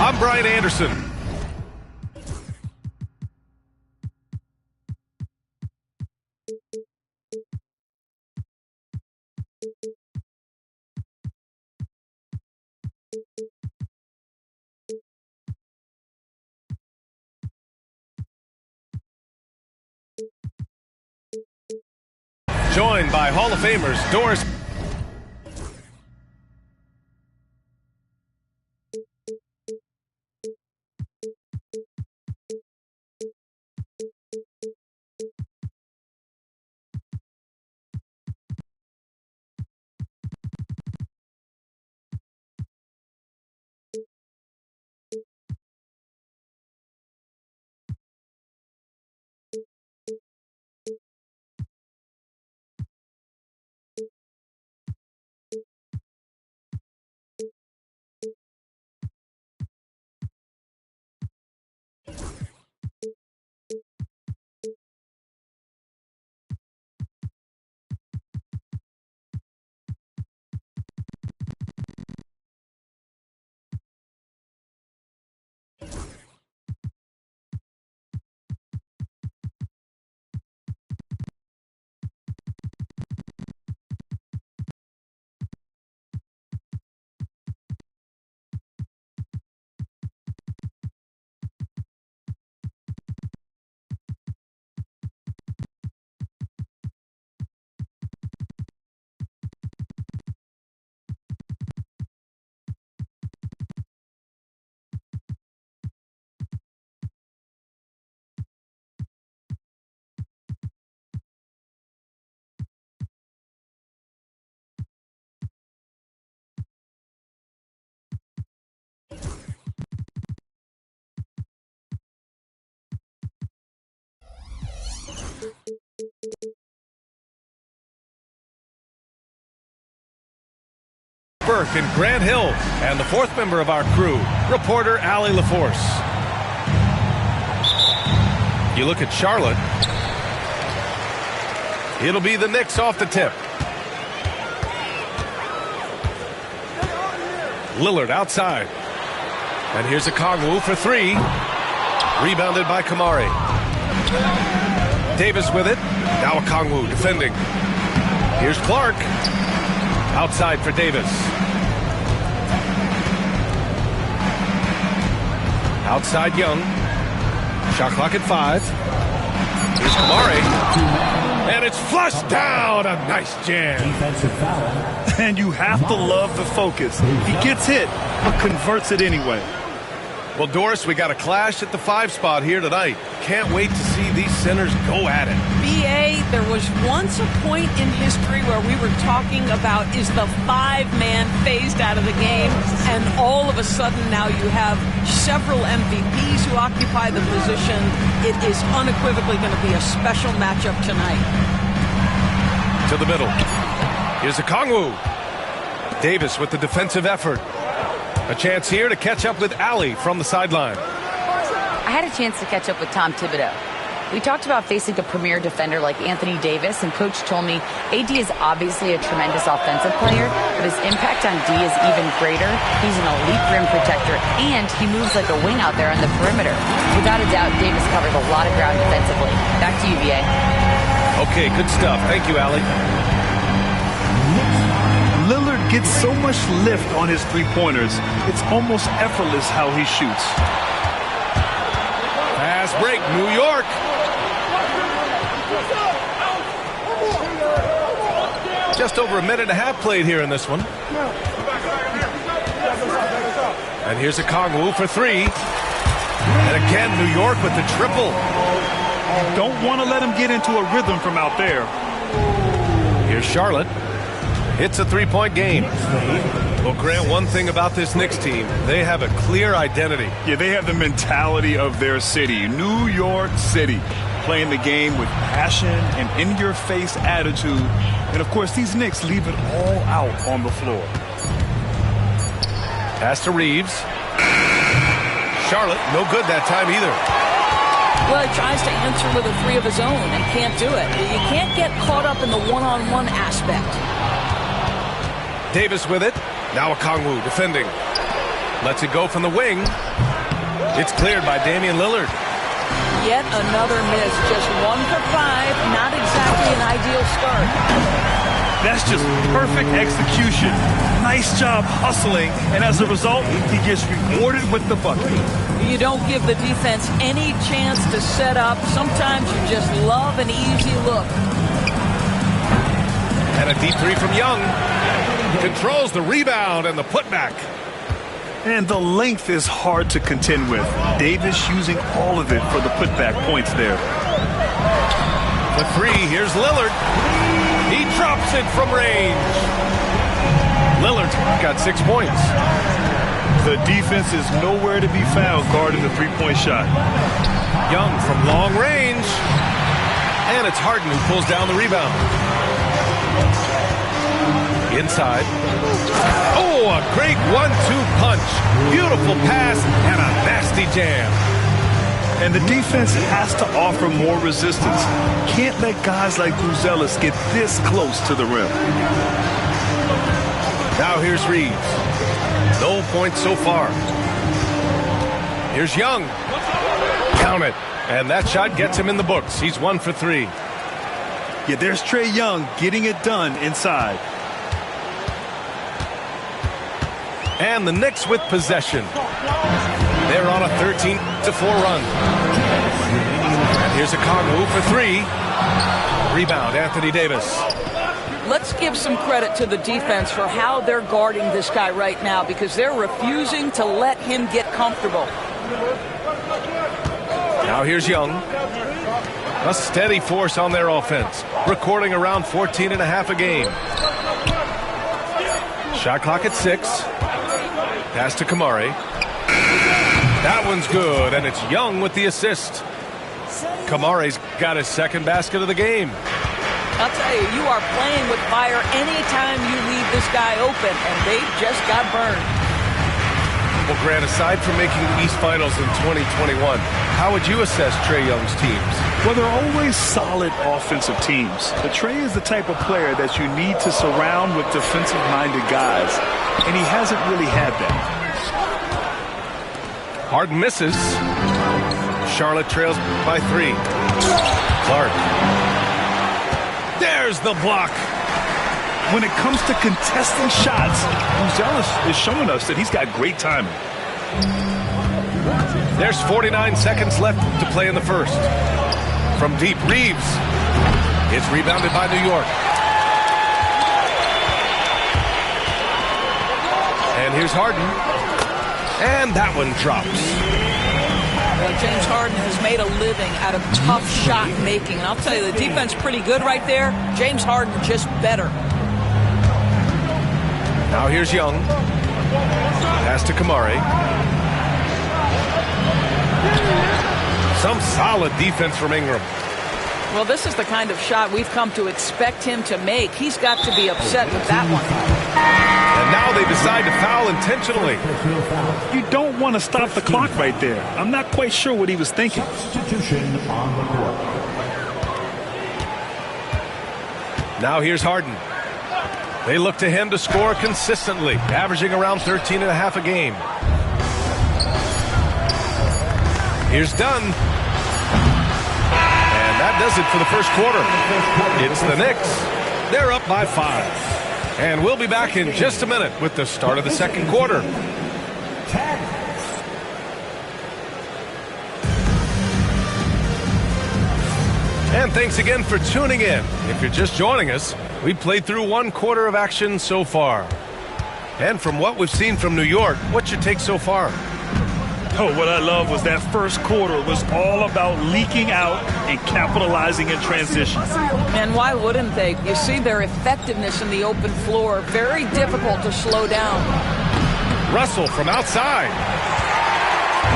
I'm Brian Anderson. Joined by Hall of Famers Doris. Burke and Grant Hill, and the fourth member of our crew, reporter Allie LaForce. You look at Charlotte. It'll be the Knicks off the tip. Lillard outside. And here's a Kongwu for three. Rebounded by Kamari. Davis with it. Now a Kongwu defending. Here's Clark. Outside for Davis. Outside Young. Shot clock at 5. Here's Kamari. And it's flushed down. A nice jam. Defensive foul. And you have to love the focus. He gets hit, but converts it anyway. Well, Doris, we got a clash at the 5 spot here tonight. Can't wait to see these centers go at it. B.A., there was once a point in history where we were talking about, is the 5-man phased out of the game? And all of a sudden now you have several MVPs who occupy the position. It is unequivocally going to be a special matchup tonight. To the middle. Here's a Kongwu. Davis with the defensive effort. A chance here to catch up with Allie from the sideline. I had a chance to catch up with Tom Thibodeau. We talked about facing a premier defender like Anthony Davis, and Coach told me AD is obviously a tremendous offensive player, but his impact on D is even greater. He's an elite rim protector, and he moves like a wing out there on the perimeter. Without a doubt, Davis covers a lot of ground defensively. Back to you, VA. Okay, good stuff. Thank you, Allie. Lillard gets so much lift on his three-pointers, it's almost effortless how he shoots. Fast break, New York. Just over a minute and a half played here in this one. And here's a Kongwu for 3. And again, New York with the triple. Don't want to let him get into a rhythm from out there. Here's Charlotte. It's a 3-point game. Well, Grant, one thing about this Knicks team, they have a clear identity. Yeah, they have the mentality of their city, New York City, playing the game with passion and in-your-face attitude. And, of course, these Knicks leave it all out on the floor. Pass to Reeves. Charlotte, no good that time either. Well, he tries to answer with a three of his own and can't do it. You can't get caught up in the one-on-one aspect. Davis with it. Now Okongwu defending. Lets it go from the wing. It's cleared by Damian Lillard. Yet another miss. Just 1 for 5. Not exactly an ideal start. That's just perfect execution. Nice job hustling, and as a result, he gets rewarded with the bucket. You don't give the defense any chance to set up. Sometimes you just love an easy look. And a deep three from Young. Controls the rebound and the putback. And the length is hard to contend with. Davis using all of it for the putback points there. The three, here's Lillard. He drops it from range. Lillard's got 6 points. The defense is nowhere to be found guarding the three-point shot. Young from long range. And it's Harden who pulls down the rebound. Inside. Oh, a great 1-2 punch. Beautiful pass and a nasty jam. And the defense has to offer more resistance. Can't let guys like Buzelis get this close to the rim. Now here's Reeves. No points so far. Here's Young. Count it. And that shot gets him in the books. He's 1 for 3. Yeah, there's Trae Young getting it done inside. And the Knicks with possession. They're on a 13-4 run. And here's Okongwu for 3. Rebound, Anthony Davis. Let's give some credit to the defense for how they're guarding this guy right now, because they're refusing to let him get comfortable. Now here's Young. A steady force on their offense, recording around 14.5 a game. Shot clock at 6. Pass to Kamari. That one's good, and it's Young with the assist. Kamari's got his second basket of the game. I'll tell you, you are playing with fire anytime you leave this guy open, and they just got burned. Well, Grant, aside from making the East Finals in 2021, how would you assess Trae Young's teams? Well, they're always solid offensive teams. But Trae is the type of player that you need to surround with defensive-minded guys, and he hasn't really had that. Harden misses. Charlotte trails by 3. Clark. There's the block. When it comes to contesting shots, Buzelis is showing us that he's got great timing. There's 49 seconds left to play in the first. From deep, Reeves. It's rebounded by New York. And here's Harden. And that one drops. James Harden has made a living out of tough shot making. And I'll tell you, the defense pretty good right there. James Harden just better. Now here's Young. Pass to Kamari. Some solid defense from Ingram. Well, this is the kind of shot we've come to expect him to make. He's got to be upset with that one. And now they decide to foul intentionally. You don't want to stop the clock right there. I'm not quite sure what he was thinking. Now here's Harden. They look to him to score consistently, averaging around 13.5 a game. Here's Dunn. And that does it for the first quarter. It's the Knicks. They're up by 5. And we'll be back in just a minute with the start of the second quarter. And thanks again for tuning in. If you're just joining us, we played through 1 quarter of action so far. And from what we've seen from New York, what's your take so far? Oh, what I love was that first quarter was all about leaking out and capitalizing in transition. And why wouldn't they? You see their effectiveness in the open floor. Very difficult to slow down. Russell from outside.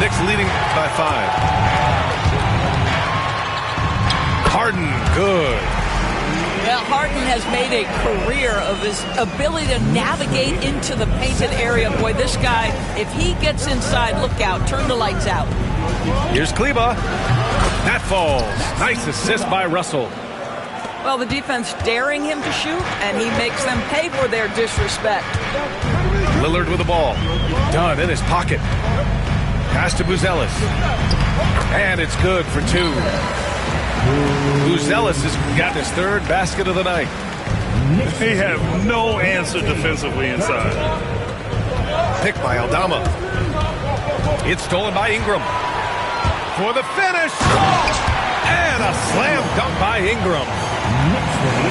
Knicks leading by 5. Harden, good. Well, Harden has made a career of his ability to navigate into the painted area. Boy, this guy, if he gets inside, look out, turn the lights out. Here's Kleba. That falls. Nice assist by Russell. Well, the defense daring him to shoot, and he makes them pay for their disrespect. Lillard with the ball. Done in his pocket. Pass to Buzelis. And it's good for two. Buzelis has got his third basket of the night. They have no answer defensively inside. Pick by Aldama. It's stolen by Ingram. For the finish. And a slam dunk by Ingram.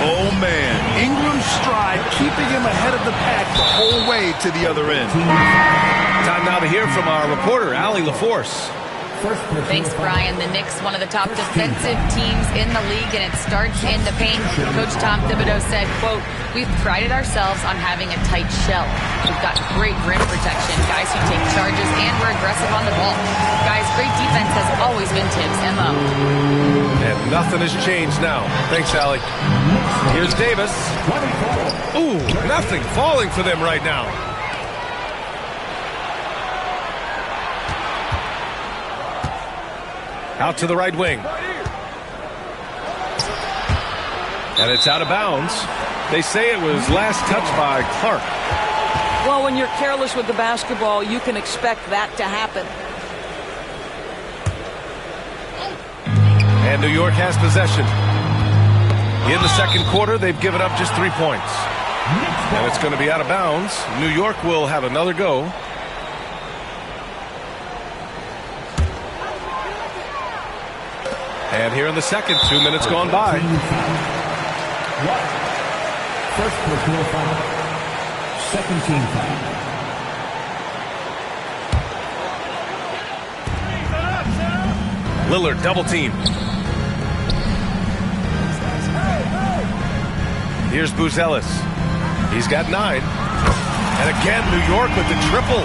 Oh, man. Ingram's stride keeping him ahead of the pack the whole way to the other end. Time now to hear from our reporter, Allie LaForce. Thanks, Brian. The Knicks, one of the top defensive teams in the league, and it starts in the paint. Coach Tom Thibodeau said, quote, "We've prided ourselves on having a tight shell. We've got great rim protection, guys who take charges, and we're aggressive on the ball. Guys, great defense has always been Tibbs' MO." And nothing has changed now. Thanks, Allie. Here's Davis. Ooh, nothing falling for them right now. Out to the right wing. And it's out of bounds. They say it was last touched by Clark. Well, when you're careless with the basketball, you can expect that to happen. And New York has possession. In the second quarter, they've given up just 3 points. And it's going to be out of bounds. New York will have another go. And here in the second, 2 minutes gone by. First personal foul. Second team foul. Lillard double team. Here's Buzelis. He's got 9. And again, New York with the triple.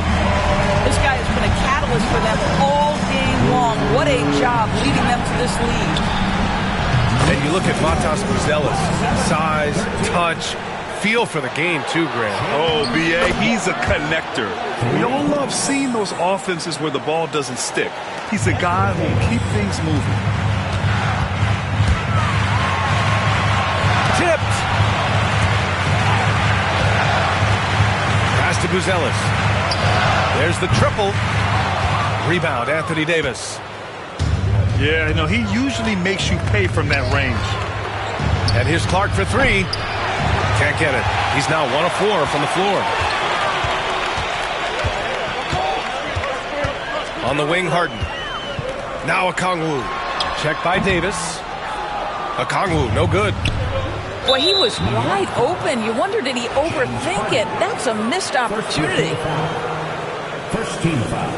This guy has been a catalyst for them all game long. What a job leading them to this lead. And you look at Matas Buzelis. Size, touch, feel for the game too, Grant. Oh, B.A., he's a connector. We all love seeing those offenses where the ball doesn't stick. He's a guy who will keep things moving. Tipped. Pass to Buzelis. There's the triple. Rebound, Anthony Davis. Yeah, no, he usually makes you pay from that range. And here's Clark for 3. Can't get it. He's now 1 of 4 from the floor. On the wing, Harden. Now Okongwu. Checked by Davis. Okongwu, no good. Boy, he was wide open. You wonder, did he overthink it? That's a missed opportunity. First team foul.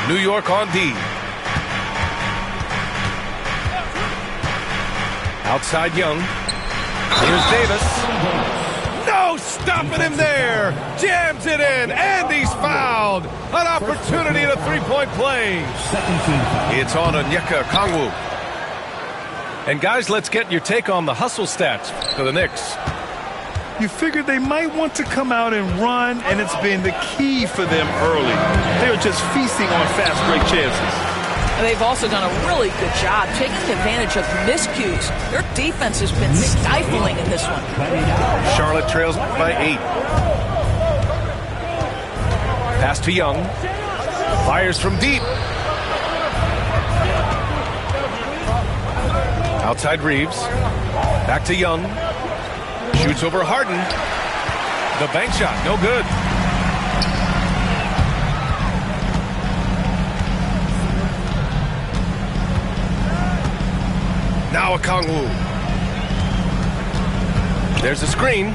New York on D. Outside Young. Here's Davis. No stopping him there. Jams it in, and he's fouled. An opportunity at a three-point play. Second team foul. It's on NYK Okongwu. And guys, let's get your take on the hustle stats for the Knicks. You figured they might want to come out and run, and it's been the key for them early. They're just feasting on fast break chances. And they've also done a really good job taking advantage of miscues. Their defense has been stifling in this one. Charlotte trails by 8. Pass to Young. Fires from deep. Outside Reeves. Back to Young. Shoots over Harden. The bank shot, no good. Now Okongwu. There's a screen.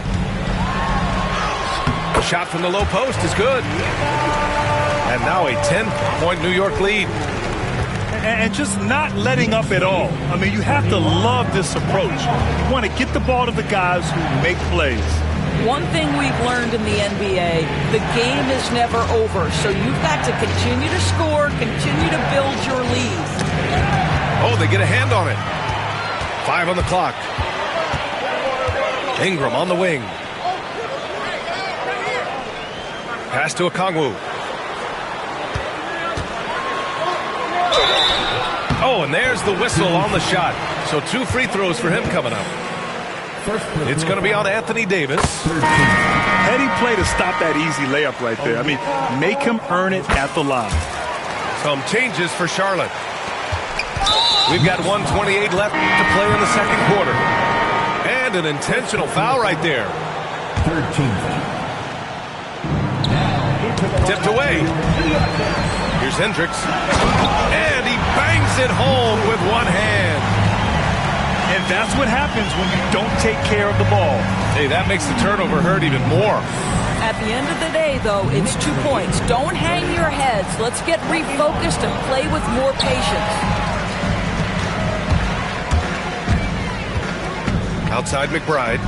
Shot from the low post is good. And now a 10-point New York lead. And just not letting up at all. I mean, you have to love this approach. You want to get the ball to the guys who make plays. One thing we've learned in the NBA, the game is never over. So you've got to continue to score, continue to build your lead. Oh, they get a hand on it. 5 on the clock. Ingram on the wing. Pass to Okongwu. Oh, and there's the whistle on the shot. So 2 free throws for him coming up. It's going to be on Anthony Davis. Heady play to stop that easy layup right there. I mean, make him earn it at the line. Some changes for Charlotte. We've got 1:28 left to play in the second quarter. And an intentional foul right there. 13. Tipped away. Here's Hendricks. And he bangs it home with one hand. And that's what happens when you don't take care of the ball. Hey, that makes the turnover hurt even more. At the end of the day, though, it's 2 points. Don't hang your heads. Let's get refocused and play with more patience. Outside McBride.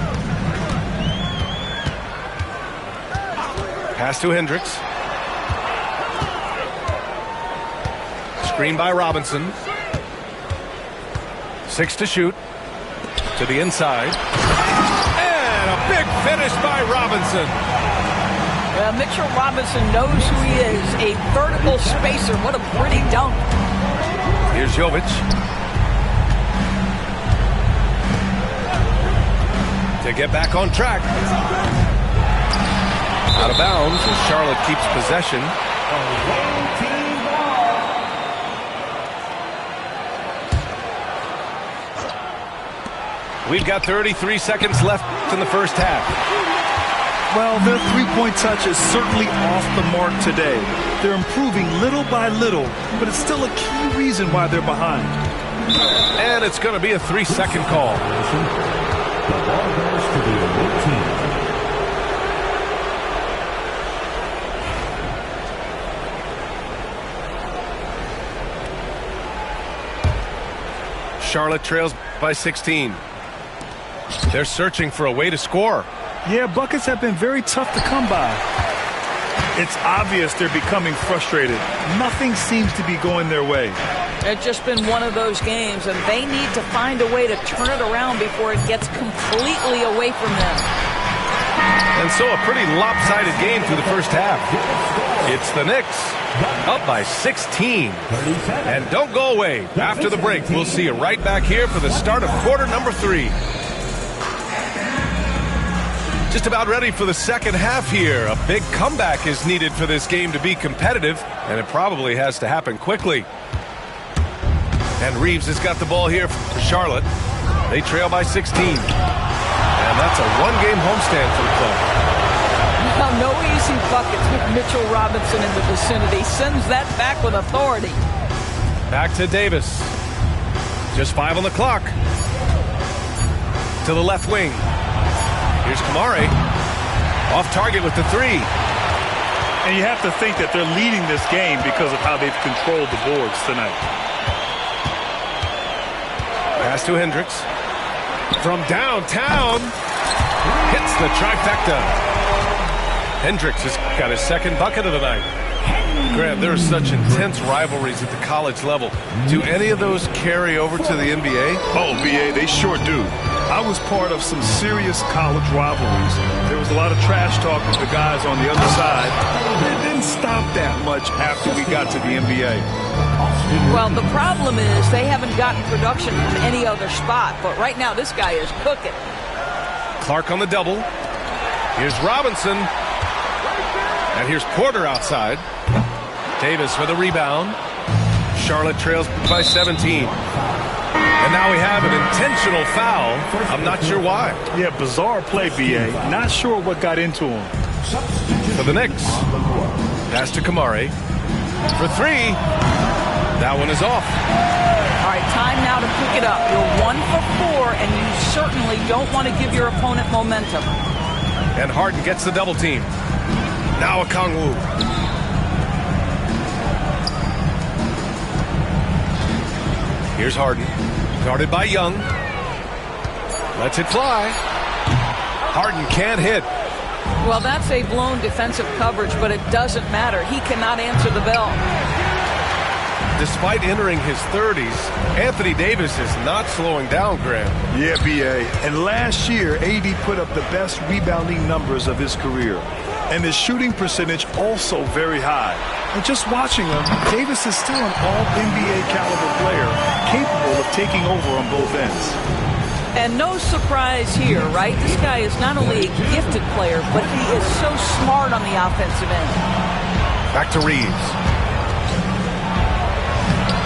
Pass to Hendricks. Screen by Robinson. 6 to shoot. To the inside. And a big finish by Robinson. Mitchell Robinson knows who he is. A vertical spacer. What a pretty dunk. Here's Jovic. To get back on track. Out of bounds as Charlotte keeps possession. We've got 33 seconds left in the first half. Well, their three-point touch is certainly off the mark today. They're improving little by little, but it's still a key reason why they're behind. And it's going to be a 3-second call. The ball goes to the away team. Charlotte trails by 16. They're searching for a way to score. Yeah, buckets have been very tough to come by. It's obvious they're becoming frustrated. Nothing seems to be going their way. It's just been one of those games, and they need to find a way to turn it around before it gets completely away from them. And so a pretty lopsided game through the first half. It's the Knicks up by 16. And don't go away. After the break, we'll see you right back here for the start of quarter number 3. Just about ready for the second half here. A big comeback is needed for this game to be competitive, and it probably has to happen quickly. And Reeves has got the ball here for Charlotte. They trail by 16. And that's a one-game homestand for the club. Now, no easy buckets with Mitchell Robinson in the vicinity. Sends that back with authority. Back to Davis. Just 5 on the clock. To the left wing. Here's Kamare. Off target with the 3. And you have to think that they're leading this game because of how they've controlled the boards tonight. Pass to Hendricks. From downtown. Hits the trifecta. Hendricks has got his second bucket of the night. Grant, there are such intense rivalries at the college level. Do any of those carry over to the NBA? Oh, BA, they sure do. I was part of some serious college rivalries. There was a lot of trash talk with the guys on the other side. It didn't stop that much after we got to the NBA. Well, the problem is they haven't gotten production from any other spot. But right now, this guy is cooking. Clark on the double. Here's Robinson. And here's Porter outside. Davis with a rebound. Charlotte trails by 17. And now we have an intentional foul. I'm not sure why. Yeah, bizarre play, BA. Not sure what got into him. For the Knicks. Pass to Kamare. For 3. That one is off. All right, time now to pick it up. You're 1 for 4, and you certainly don't want to give your opponent momentum. And Harden gets the double team. Now Okongwu. Here's Harden. Guarded by Young. Lets it fly. Harden can't hit. Well, that's a blown defensive coverage, but it doesn't matter. He cannot answer the bell. Despite entering his 30s, Anthony Davis is not slowing down, Graham. Yeah, BA. And last year, AD put up the best rebounding numbers of his career. and his shooting percentage also very high. And just watching him, Davis is still an all-NBA caliber player, capable of taking over on both ends. And no surprise here, right? This guy is not only a gifted player, but he is so smart on the offensive end. Back to Reeves.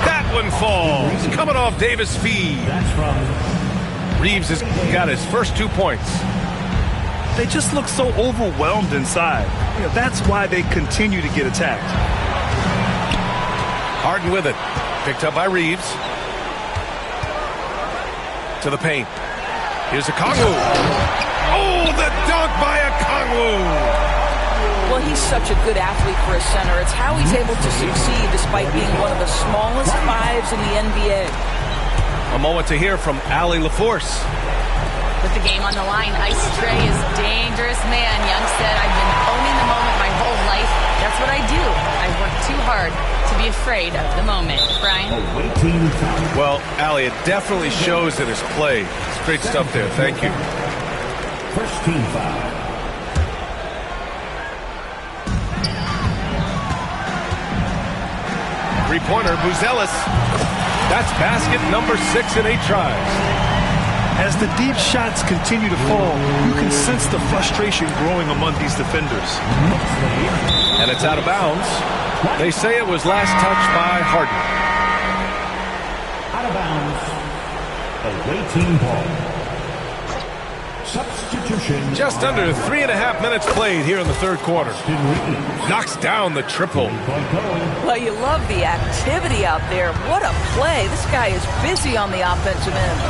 That one falls. Coming off Davis' feed. That's from Reeves has got his first 2 points. They just look so overwhelmed inside. That's why they continue to get attacked. Harden with it. Picked up by Reeves. To the paint. Here's a Kongwu. Oh, the dunk by a Kongwu. Well, he's such a good athlete for a center. It's how he's able to succeed despite being one of the smallest fives in the NBA. A moment to hear from Allie LaForce. With the game on the line, Ice Trey is dangerous, man. Young said, I've been owning the moment my whole life. That's what I do. I work too hard to be afraid of the moment. Brian? Well, Allie, it definitely shows in his play. It's great stuff there. Thank you. first team foul. Three-pointer, Buzelis. That's basket number 6 in 8 tries. As the deep shots continue to fall, you can sense the frustration growing among these defenders. And it's out of bounds. They say it was last touched by Harden. Out of bounds. Away team ball. Substitution. Just under 3.5 minutes played here in the third quarter. Knocks down the triple. Well, you love the activity out there. What a play. This guy is busy on the offensive end.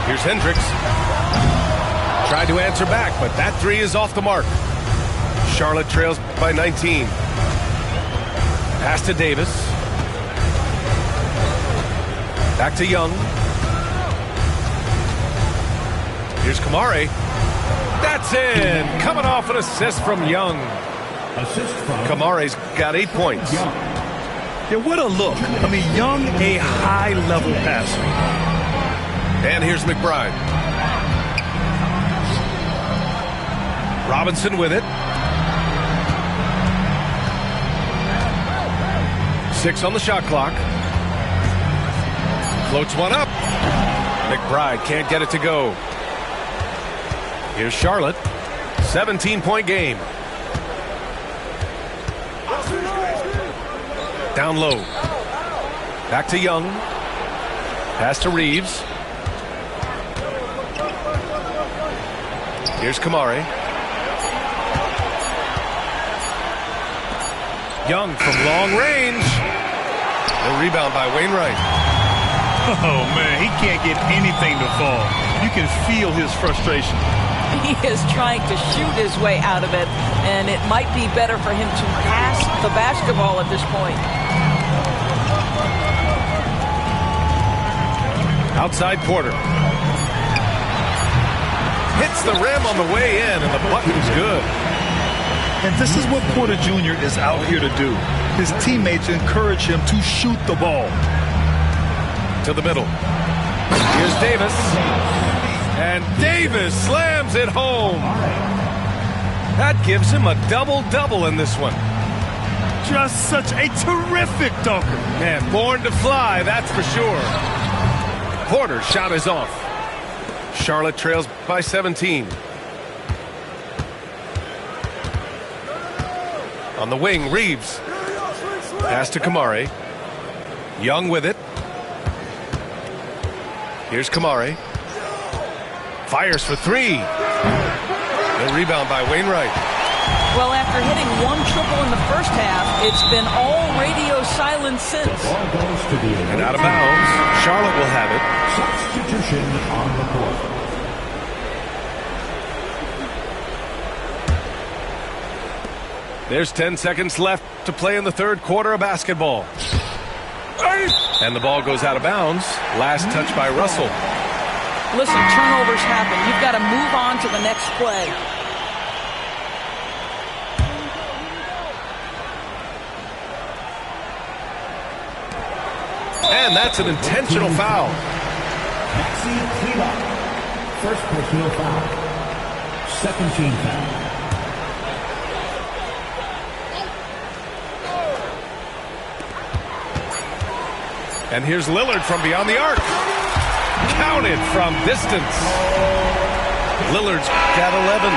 Here's Hendricks. Tried to answer back, but that three is off the mark. Charlotte trails by 19. Pass to Davis. Back to Young. Here's Kamare. That's in. Coming off an assist from Young. Assist from Kamare's got 8 points. Yeah, what a look. I mean, Young, a high-level passer. And here's McBride. Robinson with it. 6 on the shot clock. Floats one up. McBride can't get it to go. Here's Charlotte. 17-point game. Down low. Back to Young. Pass to Reeves. Here's Kamare. Young from long range. The rebound by Wainwright. Oh, man, he can't get anything to fall. You can feel his frustration. He is trying to shoot his way out of it, and it might be better for him to pass the basketball at this point. Outside Porter. Hits the rim on the way in, and the button's good. And this is what Porter Jr. is out here to do. His teammates encourage him to shoot the ball. To the middle. Here's Davis. And Davis slams it home. That gives him a double-double in this one. Just such a terrific dunker. Man, born to fly, that's for sure. Porter's shot is off. Charlotte trails by 17. On the wing, Reeves. Pass to Kamare. Young with it. Here's Kamare. Fires for 3. The rebound by Wainwright. Well, after hitting 1 triple in the first half, it's been all radio silence since. ball goes to the And out of bounds. Charlotte will have it. substitution on the court. There's 10 seconds left to play in the third quarter of basketball. And the ball goes out of bounds. Last touch by Russell. Listen, turnovers happen. You've got to move on to the next play. And that's an intentional foul. First personal foul. Second team foul. And here's Lillard from beyond the arc. Counted from distance. Lillard's got 11.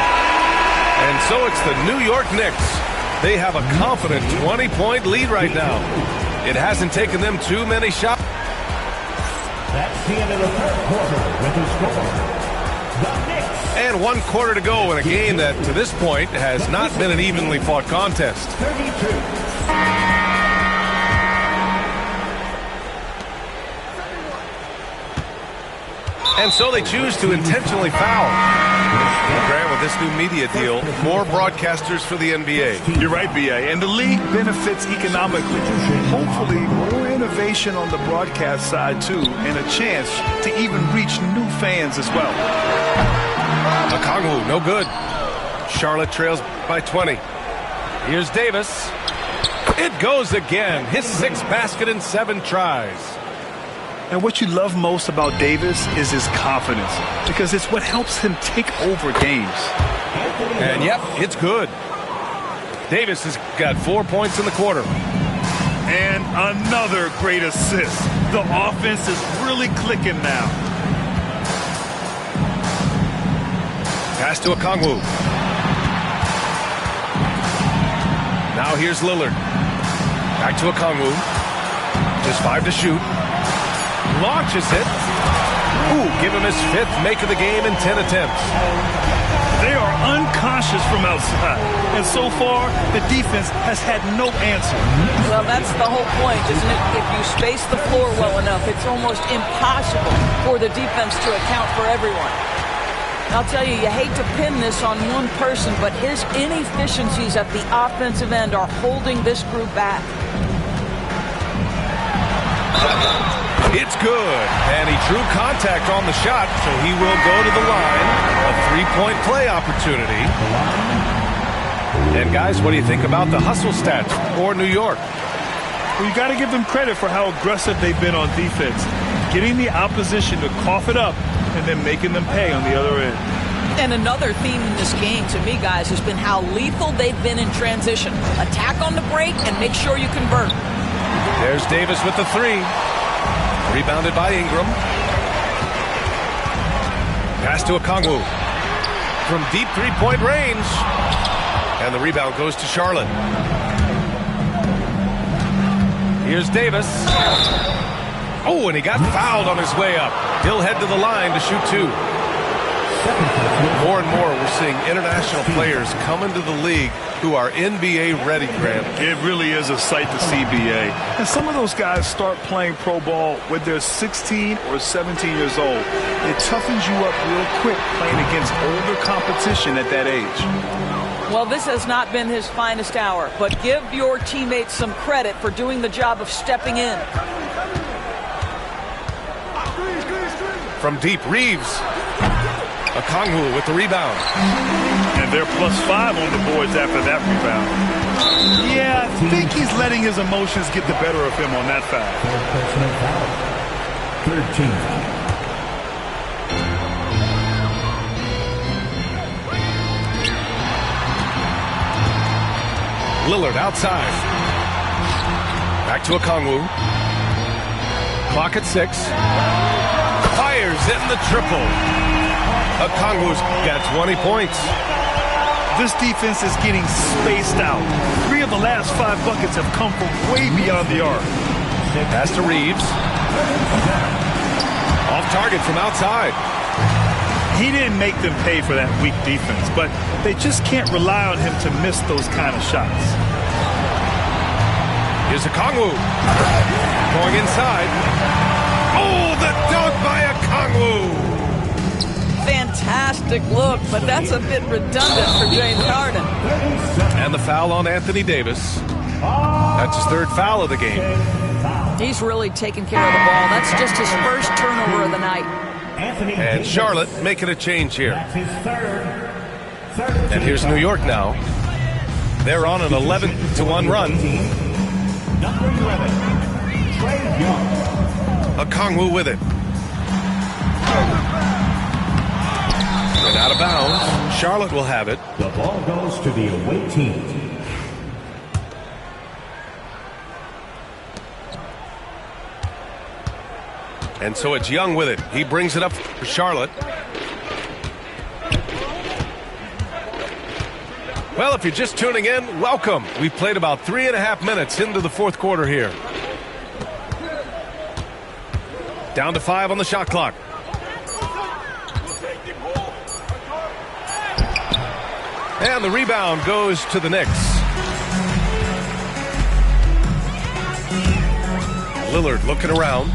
And so it's the New York Knicks. They have a confident 20-point lead right now. It hasn't taken them too many shots. That's the end of the third quarter with the score. The Knicks. And 1 quarter to go in a game that, to this point, has not been an evenly fought contest. 32. And so they choose to intentionally foul. Well, Grant, with this new media deal, more broadcasters for the NBA. You're right, B.A. And the league benefits economically. Hopefully, more innovation on the broadcast side, too, and a chance to even reach new fans as well. Okongwu, no good. Charlotte trails by 20. Here's Davis. It goes again. His 6th basket in 7 tries. And what you love most about Davis is his confidence, because it's what helps him take over games. And yep, it's good. Davis has got 4 points in the quarter. And another great assist. The offense is really clicking now. Pass to Okongwu. Now here's Lillard. Back to Okongwu. Just 5 to shoot. Launches it. Ooh, give him his 5th make of the game in 10 attempts. They are unconscious from outside, and so far, the defense has had no answer. Well, that's the whole point, isn't it? If you space the floor well enough, it's almost impossible for the defense to account for everyone. I'll tell you, you hate to pin this on one person, but his inefficiencies at the offensive end are holding this group back. It's good, and he drew contact on the shot, so he will go to the line. A 3-point play opportunity. And guys, what do you think about the hustle stats for New York? Well, you got to give them credit for how aggressive they've been on defense, getting the opposition to cough it up and then making them pay on the other end. And another theme in this game, to me, guys, has been how lethal they've been in transition. Attack on the break and make sure you convert. There's Davis with the 3. Rebounded by Ingram. Pass to Okongwu. From deep 3-point range. And the rebound goes to Charlotte. Here's Davis. Oh, and he got fouled on his way up. He'll head to the line to shoot 2. More and more, we're seeing international players come into the league who are NBA ready, Grant. It really is a sight to see, B.A. And some of those guys start playing pro ball when they're 16 or 17 years old. It toughens you up real quick playing against older competition at that age. Well, this has not been his finest hour, but give your teammates some credit for doing the job of stepping in. From deep, Reeves. Okongwu with the rebound. And they're +5 on the boards after that rebound. Yeah, I think he's letting his emotions get the better of him on that foul. Third team foul. Lillard outside. Back to Okongwu. Clock at 6. Fires in the triple. Okongwu's got 20 points. This defense is getting spaced out. 3 of the last 5 buckets have come from way beyond the arc. Pass to Reeves. Off target from outside. He didn't make them pay for that weak defense, but they just can't rely on him to miss those kind of shots. Here's Okongwu. Going inside. Oh, the dunk by Okongwu. Fantastic look, but that's a bit redundant for James Harden. And the foul on Anthony Davis. That's his 3rd foul of the game. He's really taken care of the ball. That's just his first turnover of the night. And Charlotte making a change here. And here's New York now. They're on an 11-1 run. Okongwu with it. And out of bounds. Charlotte will have it. The ball goes to the away team. And so it's Young with it. He brings it up for Charlotte. Well, if you're just tuning in, welcome. We've played about 3.5 minutes into the fourth quarter here. Down to 5 on the shot clock. And the rebound goes to the Knicks. Lillard looking around.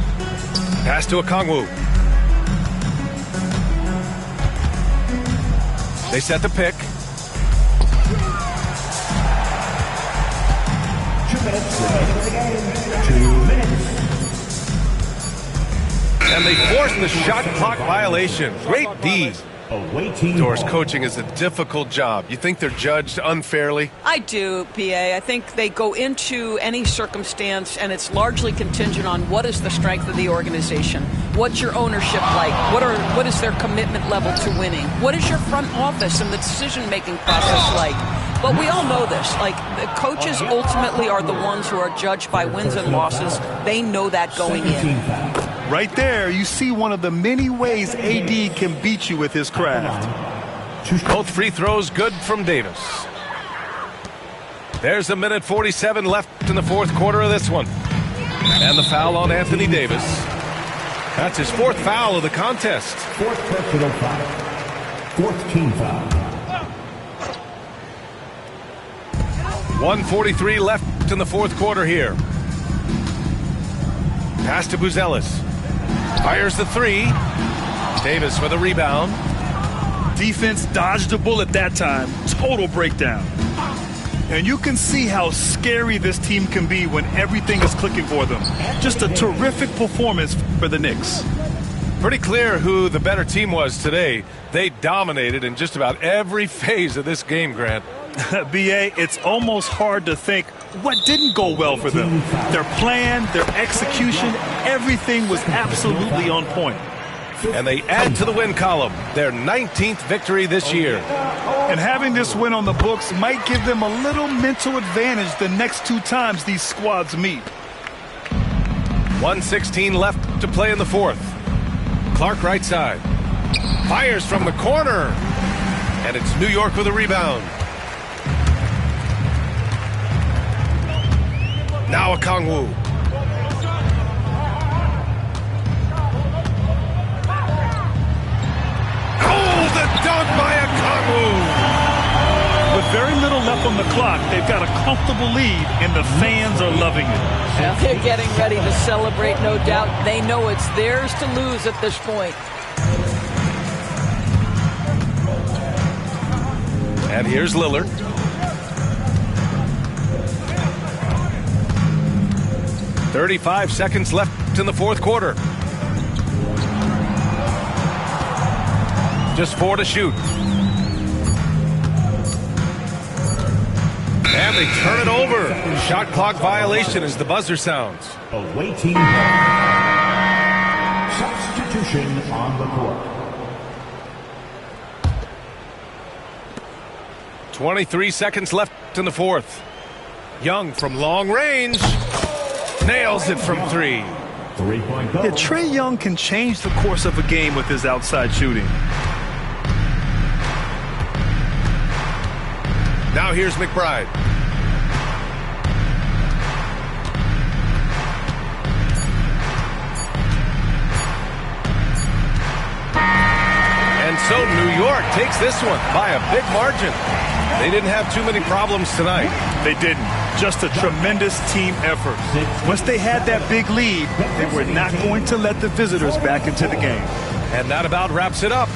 Pass to Okongwu. They set the pick. 2 minutes remaining in the game. 2 minutes. And they force the shot clock violation. Great D. Doris, coaching is a difficult job. You think they're judged unfairly? I do, PA. I think they go into any circumstance, and it's largely contingent on what is the strength of the organization. What's your ownership like? What is their commitment level to winning? What is your front office and the decision-making process like? But we all know this. Like, the coaches ultimately are the ones who are judged by wins and losses. They know that going in. Right there, you see one of the many ways AD can beat you with his craft. Both free throws good from Davis. There's 1:47 left in the fourth quarter of this one. And the foul on Anthony Davis. That's his 4th foul of the contest. 4th personal foul. 4th team foul. 1:43 left in the fourth quarter here. Pass to Buzelis. Fires the 3. Davis with a rebound. Defense dodged a bullet that time. Total breakdown. And you can see how scary this team can be when everything is clicking for them. Just a terrific performance for the Knicks. Pretty clear who the better team was today. They dominated in just about every phase of this game, Grant. BA, it's almost hard to think what didn't go well for them. Their plan, their execution, everything was absolutely on point. And they add to the win column, their 19th victory this year. And having this win on the books might give them a little mental advantage the next 2 times these squads meet. 1:16 left to play in the fourth. Clark right side. Fires from the corner. And it's New York with a rebound. Now Okongwu. Oh, the dunk by Okongwu. With very little left on the clock, they've got a comfortable lead, and the fans are loving it. Well, they're getting ready to celebrate, no doubt. They know it's theirs to lose at this point. And here's Lillard. .35 seconds left in the fourth quarter. Just 4 to shoot. And they turn it over. Shot clock violation as the buzzer sounds. Awaiting substitution on the court. 23 seconds left in the fourth. Young from long range. Nails it from 3. 3-point goal. Yeah, Trae Young can change the course of a game with his outside shooting. Now here's McBride. And so New York takes this one by a big margin. They didn't have too many problems tonight. They didn't. Just a tremendous team effort. Once they had that big lead, they were not going to let the visitors back into the game. And that about wraps it up.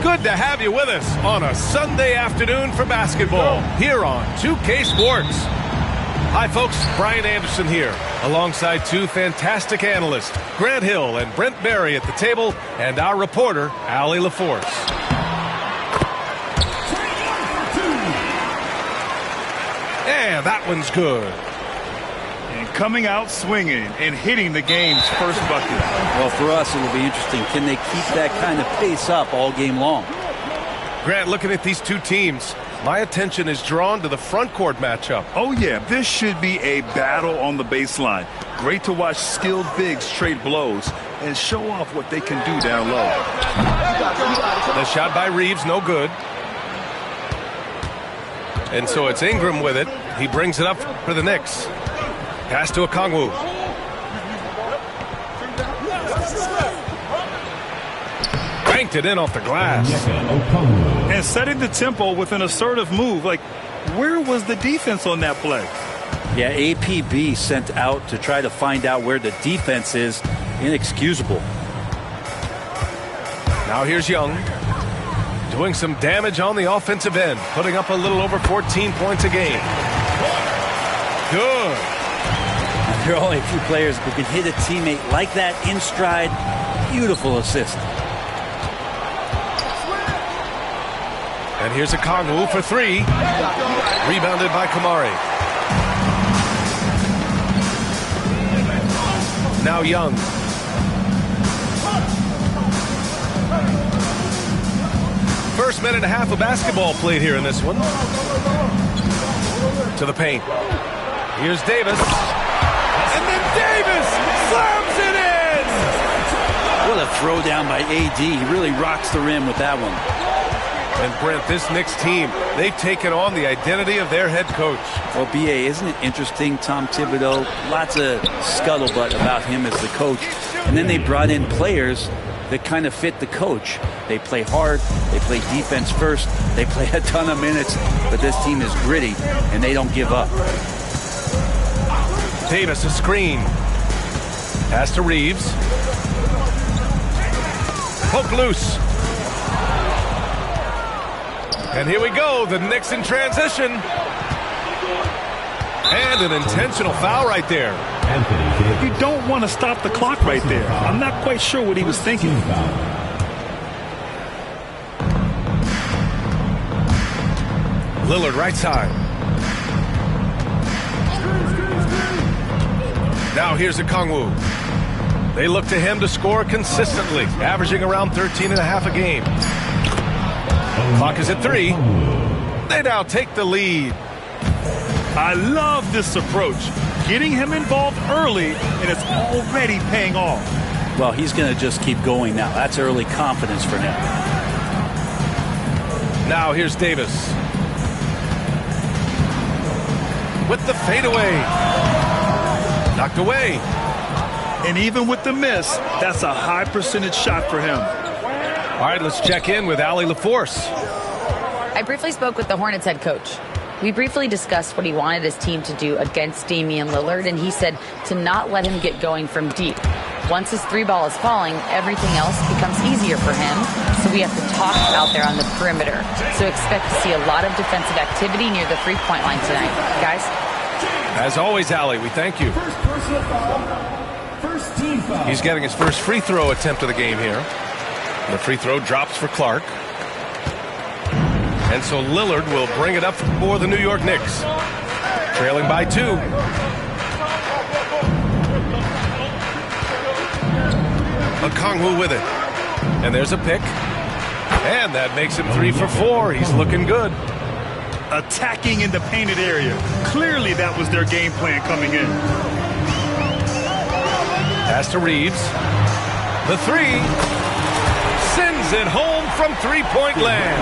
Good to have you with us on a Sunday afternoon for basketball here on 2K Sports. Hi, folks. Brian Anderson here, alongside two fantastic analysts, Grant Hill and Brent Berry at the table, and our reporter, Allie LaForce. And that one's good. Coming out swinging and hitting the game's first bucket. Well, for us, it'll be interesting. Can they keep that kind of pace up all game long? Grant, looking at these two teams, my attention is drawn to the front court matchup. Oh, yeah, this should be a battle on the baseline. Great to watch skilled bigs trade blows and show off what they can do down low. The shot by Reeves, no good. And so it's Ingram with it. He brings it up for the Knicks. Pass to Okongwu. Banked it in off the glass. And setting the tempo with an assertive move. Like, where was the defense on that play? Yeah, APB sent out to try to find out where the defense is. Inexcusable. Now here's Young. Doing some damage on the offensive end. Putting up a little over 14 points a game. Good. There are only a few players who can hit a teammate like that in stride. Beautiful assist. And here's Okongwu for three. Rebounded by Kamari. Now Young. First minute and a half of basketball played here in this one. To the paint. Here's Davis. And then Davis slams it in! What a throwdown by AD. He really rocks the rim with that one. And Brent, this Knicks team, they've taken on the identity of their head coach. Well, B.A., isn't it interesting? Tom Thibodeau, lots of scuttlebutt about him as the coach. And then they brought in players that kind of fit the coach. They play hard, they play defense first, they play a ton of minutes, but this team is gritty, and they don't give up. Davis, a screen. Pass to Reeves. Poke loose. And here we go, the Knicks in transition. And an intentional foul right there. You don't want to stop the clock right there. I'm not quite sure what he was thinking. Lillard right side. Now here's Okongwu. They look to him to score consistently, averaging around 13 and a half a game. Clock is at 3. They now take the lead. I love this approach. Getting him involved early, and it's already paying off. Well, he's going to just keep going now. That's early confidence for him. Now here's Davis. With the fadeaway. Knocked away. And even with the miss, that's a high percentage shot for him. All right, let's check in with Allie LaForce. I briefly spoke with the Hornets head coach. We briefly discussed what he wanted his team to do against Damian Lillard, and he said to not let him get going from deep. Once his three ball is falling, everything else becomes easier for him, so we have to talk out there on the perimeter. So expect to see a lot of defensive activity near the three-point line tonight. Guys? As always, Allie, we thank you. He's getting his first free throw attempt of the game here. The free throw drops for Clark. And so Lillard will bring it up for the New York Knicks. Trailing by 2. Okongwu with it. And there's a pick. And that makes him 3 for 4. He's looking good. Attacking in the painted area. Clearly that was their game plan coming in. Pass to Reeves. The 3. Sends it home from three-point land.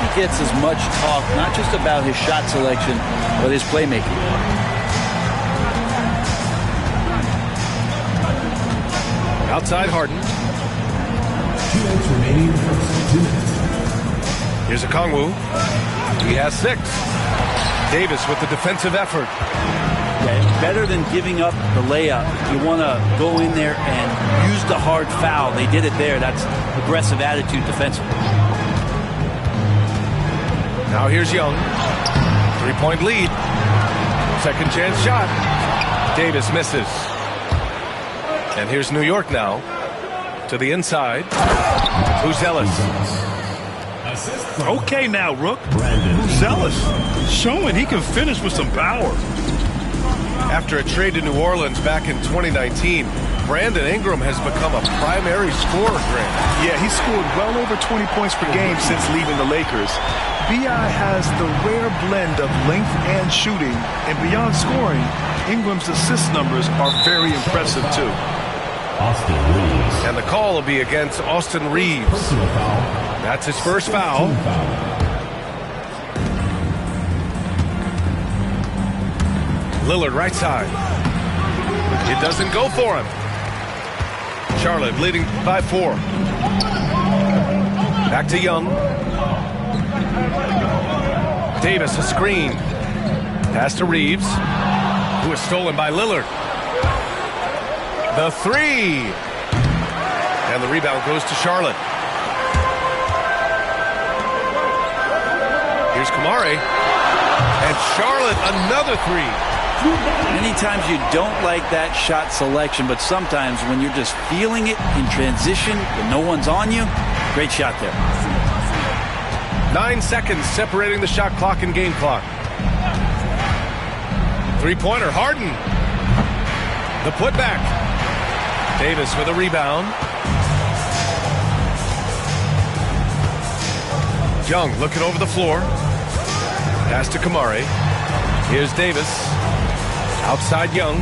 He gets as much talk, not just about his shot selection, but his playmaking. Outside Harden. Here's Okongwu. He has 6. Davis with the defensive effort. better than giving up the layup. You want to go in there and use the hard foul. They did it there. That's aggressive attitude defensively. Now here's Young. 3-point lead. Second chance shot. Davis misses. And here's New York now. To the inside. Buzelis. Okay now, Rook. Buzelis showing he can finish with some power. After a trade to New Orleans back in 2019, Brandon Ingram has become a primary scorer, Grant. Yeah, he scored well over 20 points per game since leaving the Lakers. B.I. has the rare blend of length and shooting, and beyond scoring, Ingram's assist numbers are very impressive too. Austin Reeves. And the call will be against Austin Reeves. Personal foul. That's his first foul. Team foul. Lillard right side. It doesn't go for him. Charlotte leading by 4. Back to Young. Davis a screen. Pass to Reeves, who is stolen by Lillard. The 3. And the rebound goes to Charlotte. Here's Kamari. And Charlotte another 3. Many times you don't like that shot selection, but sometimes when you're just feeling it in transition and no one's on you, great shot there. 9 seconds separating the shot clock and game clock. 3-pointer, Harden. The putback. Davis with a rebound. Young looking over the floor. Pass to Kamari. Here's Davis. Outside Young.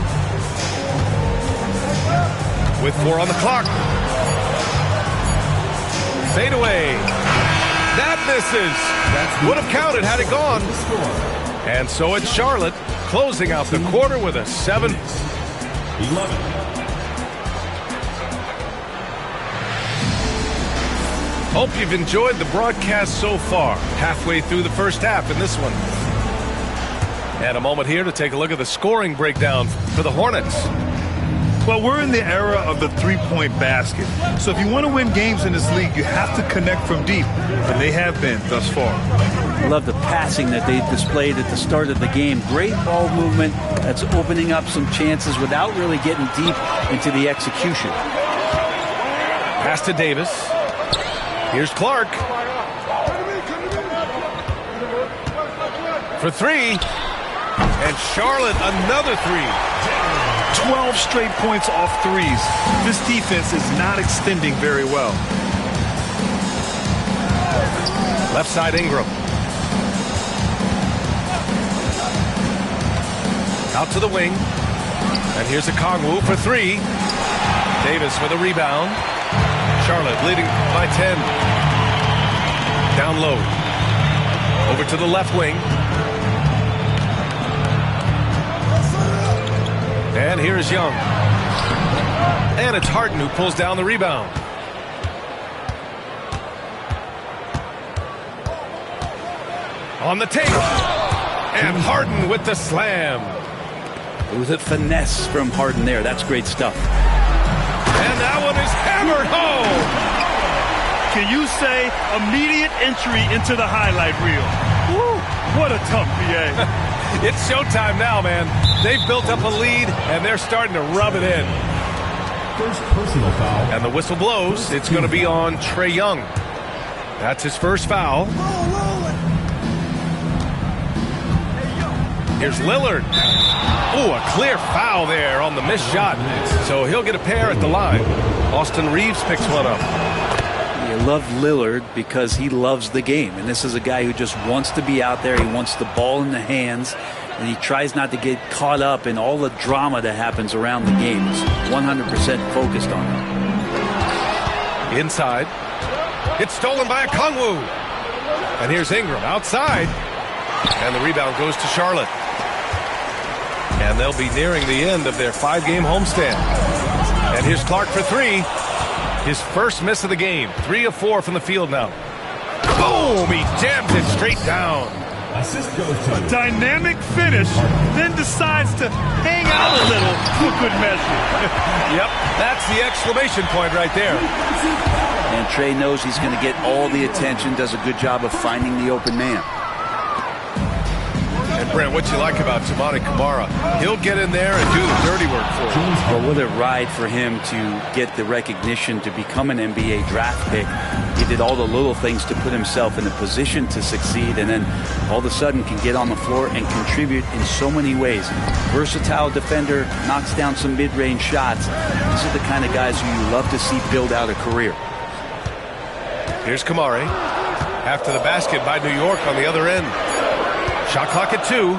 With 4 on the clock. Fade away. That misses. Would have counted had it gone. And so it's Charlotte closing out the quarter with a 7. 11. Hope you've enjoyed the broadcast so far. Halfway through the first half in this one. And a moment here to take a look at the scoring breakdown for the Hornets. Well, we're in the era of the three-point basket. So if you want to win games in this league, you have to connect from deep. And they have been thus far. I love the passing that they displayed at the start of the game. Great ball movement that's opening up some chances without really getting deep into the execution. Pass to Davis. Here's Clark. For 3. And Charlotte another 3. 12 straight points off threes. This defense is not extending very well. Left side Ingram. Out to the wing. And here's a Kongwu for 3. Davis with a rebound. Charlotte leading by 10. Down low. Over to the left wing. And here's Young. And it's Harden who pulls down the rebound. On the tape. And Harden with the slam. It was a finesse from Harden there. That's great stuff. And that one is hammered home. Can you say immediate entry into the highlight reel? Woo, what a tough PA. It's showtime now, man. They've built up a lead, and they're starting to rub it in. First personal foul. And the whistle blows. It's going to be on Trae Young. That's his first foul. Here's Lillard. Oh, a clear foul there on the missed shot. So he'll get a pair at the line. Austin Reeves picks one up. You love Lillard because he loves the game. And this is a guy who just wants to be out there. He wants the ball in the hands. And he tries not to get caught up in all the drama that happens around the game. He's 100% focused on it. Inside. It's stolen by a Kongwu. And here's Ingram outside. And the rebound goes to Charlotte. And they'll be nearing the end of their 5-game homestand. And here's Clark for 3. His first miss of the game. 3 of 4 from the field now. Boom! He jams it straight down. Assist goes to a dynamic finish, then decides to hang good measure. Yep, that's the exclamation point right there. And Trey knows he's going to get all the attention, does a good job of finding the open man. And Brent, what you like about Tamani Kamara? He'll get in there and do the dirty work for him. Well, what a ride for him to get the recognition to become an NBA draft pick. He did all the little things to put himself in a position to succeed, and then all of a sudden can get on the floor and contribute in so many ways. Versatile defender, knocks down some mid-range shots. These are the kind of guys who you love to see build out a career. Here's Kamari. After the basket by New York on the other end. Shot clock at 2.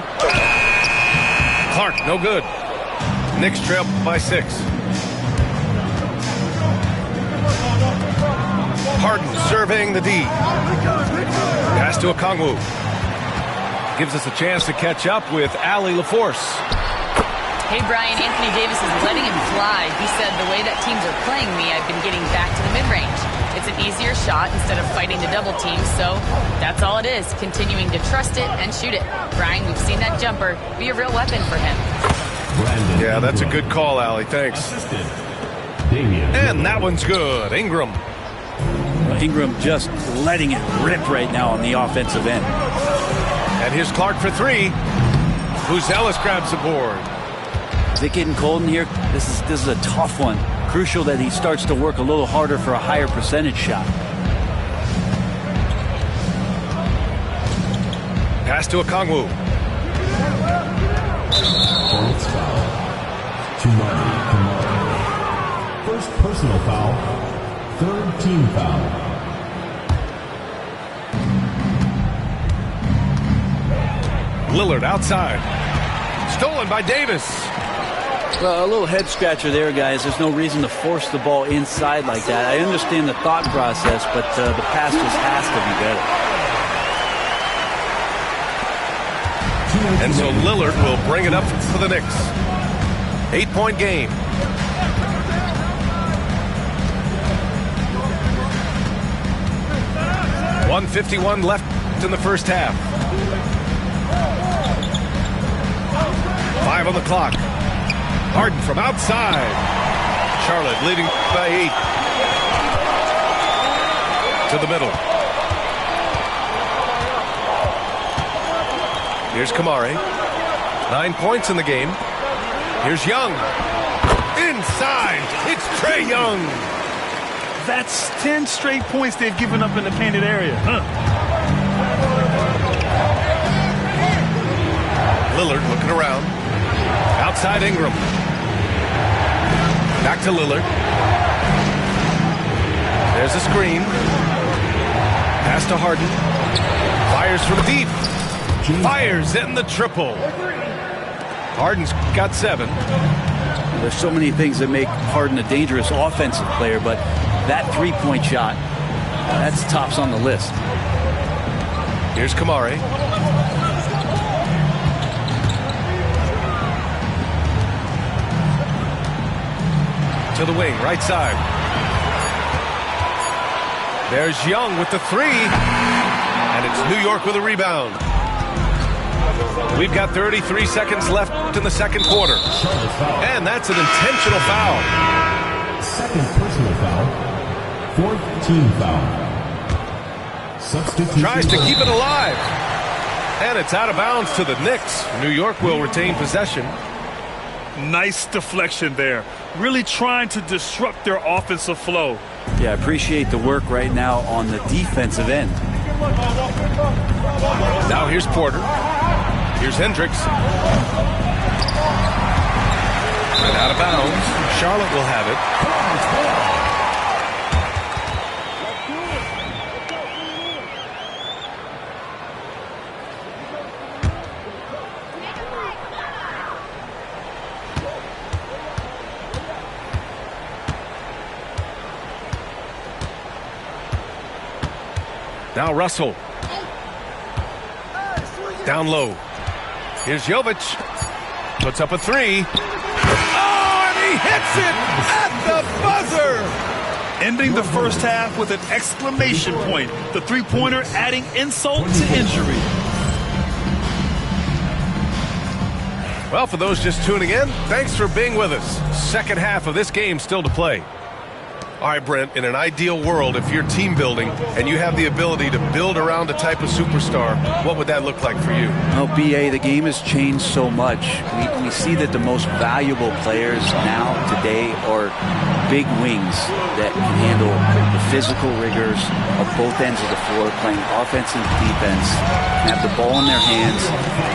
Clark, no good. Knicks trail by 6. Harden surveying the D. Pass to Okongwu. Gives us a chance to catch up with Allie LaForce. Hey, Brian, Anthony Davis is letting him fly. He said, the way that teams are playing me, I've been getting back to the mid-range. It's an easier shot instead of fighting the double team, so that's all it is, continuing to trust it and shoot it. Brian, we've seen that jumper be a real weapon for him. Yeah, that's a good call, Allie. Thanks. And that one's good. Ingram. Ingram just letting it rip right now on the offensive end. And here's Clark for 3. Buzelis grabs the board. Is it getting cold in here? This is a tough one. Crucial that he starts to work a little harder for a higher percentage shot. Pass to Okongwu. First foul. Kamara. First personal foul. Third team foul. Lillard outside. Stolen by Davis. Well, a little head scratcher there, guys. There's no reason to force the ball inside like that. I understand the thought process, but the pass just has to be better. And so Lillard will bring it up for the Knicks. 8-point game. .151 left in the first half. 5 on the clock. Harden from outside. Charlotte leading by 8. To the middle. Here's Kamari. 9 points in the game. Here's Young. Inside. It's Trae Young. That's 10 straight points they've given up in the painted area. Lillard looking around. Outside Ingram. Back to Lillard. There's a screen. Pass to Harden. Fires from deep. Fires in the triple. Harden's got 7. There's so many things that make Harden a dangerous offensive player, but that three-point shot, that's tops on the list. Here's Kamari. To the wing, right side. There's Young with the 3. And it's New York with a rebound. We've got 33 seconds left in the second quarter. And that's an intentional foul. Second personal foul. Fourth team foul. Substitution. Tries to keep it alive. And it's out of bounds to the Knicks. New York will retain possession. Nice deflection there. Really trying to disrupt their offensive flow. Yeah, I appreciate the work right now on the defensive end. Now here's Porter. Here's Hendricks. And out of bounds. Charlotte will have it. Now Russell. Down low. Here's Jovic. Puts up a 3. Oh, and he hits it at the buzzer. Ending the first half with an exclamation point. The three-pointer adding insult to injury. Well, for those just tuning in, thanks for being with us. Second half of this game still to play. All right, Brent, in an ideal world, if you're team building and you have the ability to build around a type of superstar, what would that look like for you? Well, BA, the game has changed so much. We see that the most valuable players now, today, are big wings that can handle the physical rigors of both ends of the floor, playing offense and defense, and have the ball in their hands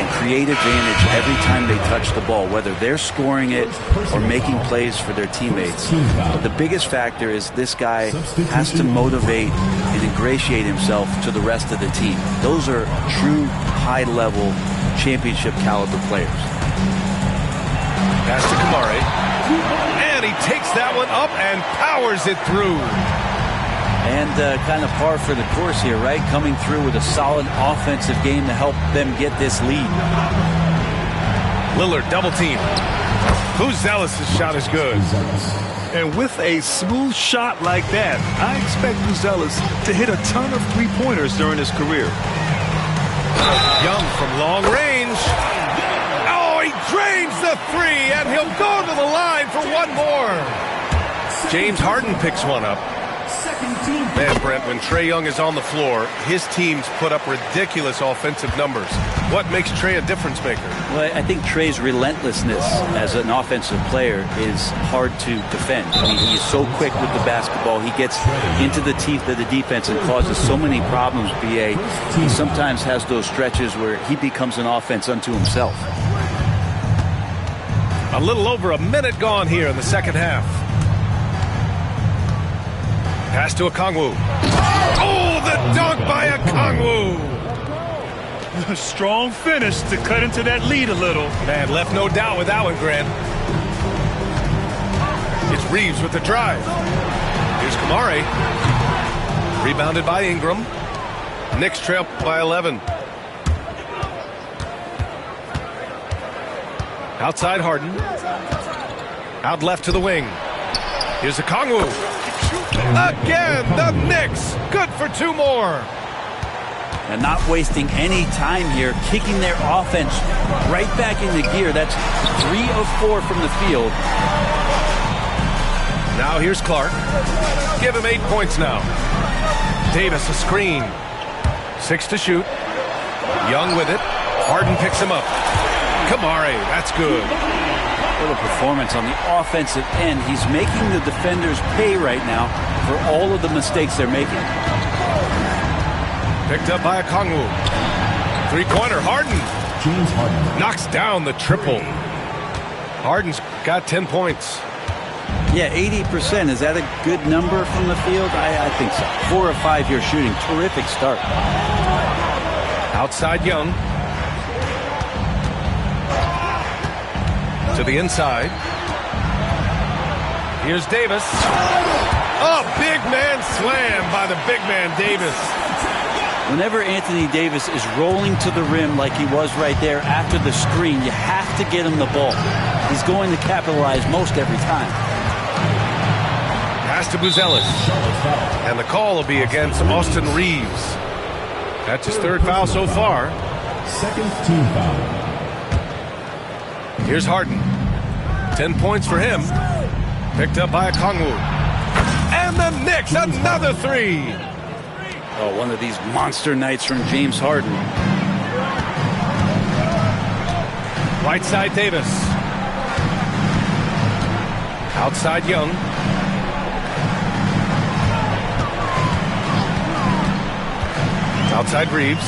and create advantage every time they touch the ball, whether they're scoring it or making plays for their teammates. But the biggest factor is this guy has to motivate and ingratiate himself to the rest of the team. Those are true high-level championship caliber players. Pass to Kamari. And he takes that one up and powers it through. And kind of par for the course here, right? Coming through with a solid offensive game to help them get this lead. Lillard double team. Buzelis' shot is good. And with a smooth shot like that, I expect Buzelis to hit a ton of three-pointers during his career. Young from long range. Oh, he drains the three, and he'll go to the line for one more. James Harden picks one up. Man, Brent, when Trae Young is on the floor, his teams put up ridiculous offensive numbers. What makes Trae a difference maker? Well, I think Trae's relentlessness as an offensive player is hard to defend. I mean, he is so quick with the basketball. He gets into the teeth of the defense and causes so many problems, BA. He sometimes has those stretches where he becomes an offense unto himself. A little over a minute gone here in the second half. Pass to Okongwu. Oh, the dunk by Okongwu. A strong finish to cut into that lead a little. Man, left no doubt with that one, Grant. It's Reeves with the drive. Here's Kamari. Rebounded by Ingram. Knicks trail by 11. Outside Harden. Out left to the wing. Here's Okongwu. Again, the Knicks. Good for two more. And not wasting any time here, kicking their offense right back into gear. That's 3 of 4 from the field. Now here's Clark. Give him 8 points now. Davis a screen. 6 to shoot. Young with it. Harden picks him up. Kamari, that's good. Little performance on the offensive end. He's making the defenders pay right now for all of the mistakes they're making. Picked up by Okongwu. Three-pointer, Harden. James Harden knocks down the triple. Harden's got 10 points. Yeah, 80%. Is that a good number from the field? I think so. 4 of 5 here shooting. Terrific start. Outside Young. To the inside. Here's Davis. Oh, big man slam by the big man Davis. Whenever Anthony Davis is rolling to the rim like he was right there after the screen, you have to get him the ball. He's going to capitalize most every time. Pass to Buzelis. And the call will be against Austin Reeves. That's his 3rd foul so far. second team foul. Here's Harden. 10 points for him. Picked up by Okongwu. And the Knicks, another 3. Oh, one of these monster nights from James Harden. Right side Davis. Outside Young. Outside Reeves.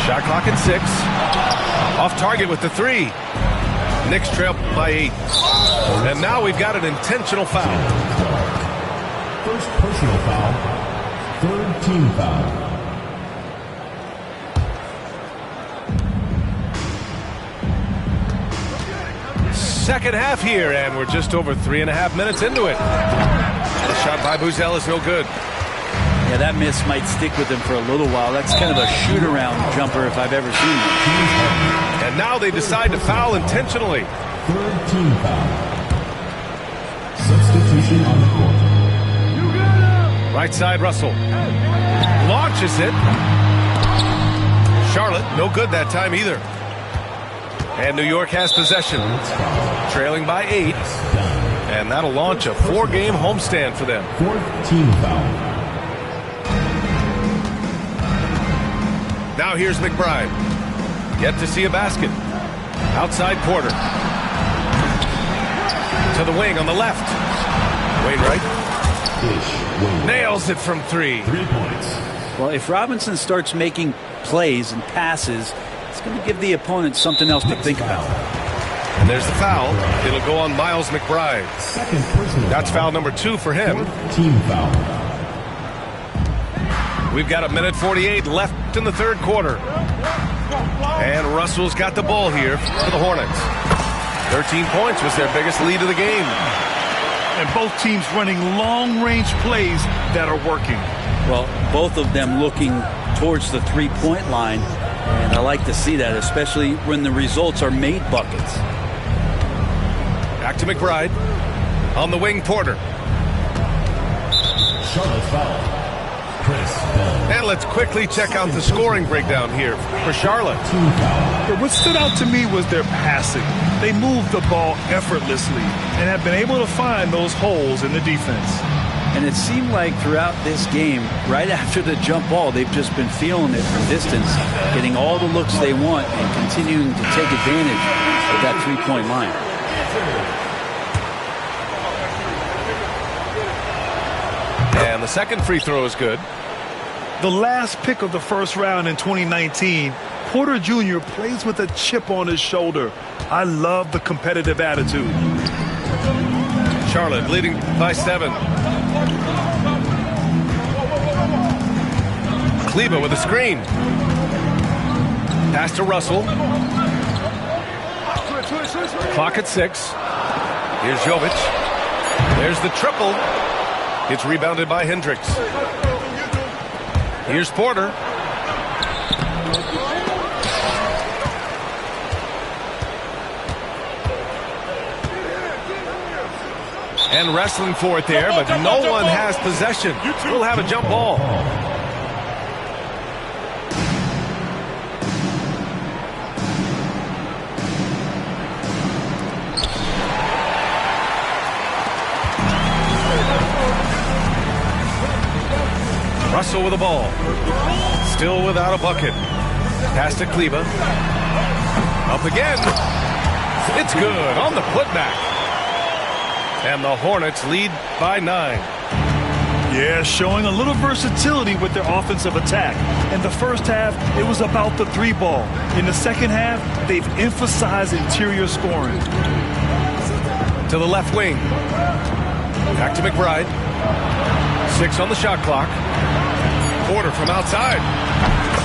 Shot clock at 6. Off target with the 3. Knicks trail by 8. And now we've got an intentional foul. First personal foul. 3rd team foul. Second half here, and we're just over 3.5 minutes into it. The shot by Buzelis, no good. Yeah, that miss might stick with him for a little while. That's kind of a shoot-around jumper if I've ever seen one. And now they decide to foul intentionally. 3rd team foul. Substitution on the court. Right side Russell. Launches it. Charlotte, no good that time either. And New York has possession, trailing by 8. And that'll launch a 4-game homestand for them. 4th team foul. Now here's McBride. Yet to see a basket. Outside Porter. To the wing on the left. Wainwright. Nails it from 3. 3 points. Well, if Robinson starts making plays and passes, it's going to give the opponent something else to think about. And there's the foul. It'll go on Miles McBride. Second personal That's foul number 2 for him. 4th team foul. We've got 1:48 left in the third quarter. And Russell's got the ball here for the Hornets. 13 points was their biggest lead of the game. And both teams running long-range plays that are working. Well, both of them looking towards the three-point line. And I like to see that, especially when the results are made buckets. Back to McBride. On the wing, Porter. Charlotte foul. Chris Bell. And let's quickly check out the scoring breakdown here for Charlotte. Team foul. What stood out to me was their passing. They moved the ball effortlessly and have been able to find those holes in the defense. And it seemed like throughout this game, right after the jump ball, they've just been feeling it from distance, getting all the looks they want and continuing to take advantage of that three-point line. And the second free throw is good. The last pick of the first round in 2019, Porter Jr. plays with a chip on his shoulder. I love the competitive attitude. Charlotte leading by 7. Kleba with a screen. Pass to Russell. Clock at 6. Here's Jovic. There's the triple. It's rebounded by Hendricks. Here's Porter. And wrestling for it there, but no one has possession. We'll have a jump ball. Russell with the ball. Still without a bucket. Pass to Kleba. Up again. It's good on the putback. And the Hornets lead by 9. Yeah, showing a little versatility with their offensive attack. In the first half, it was about the 3-ball. In the second half, they've emphasized interior scoring. To the left wing. Back to McBride. 6 on the shot clock. Porter from outside.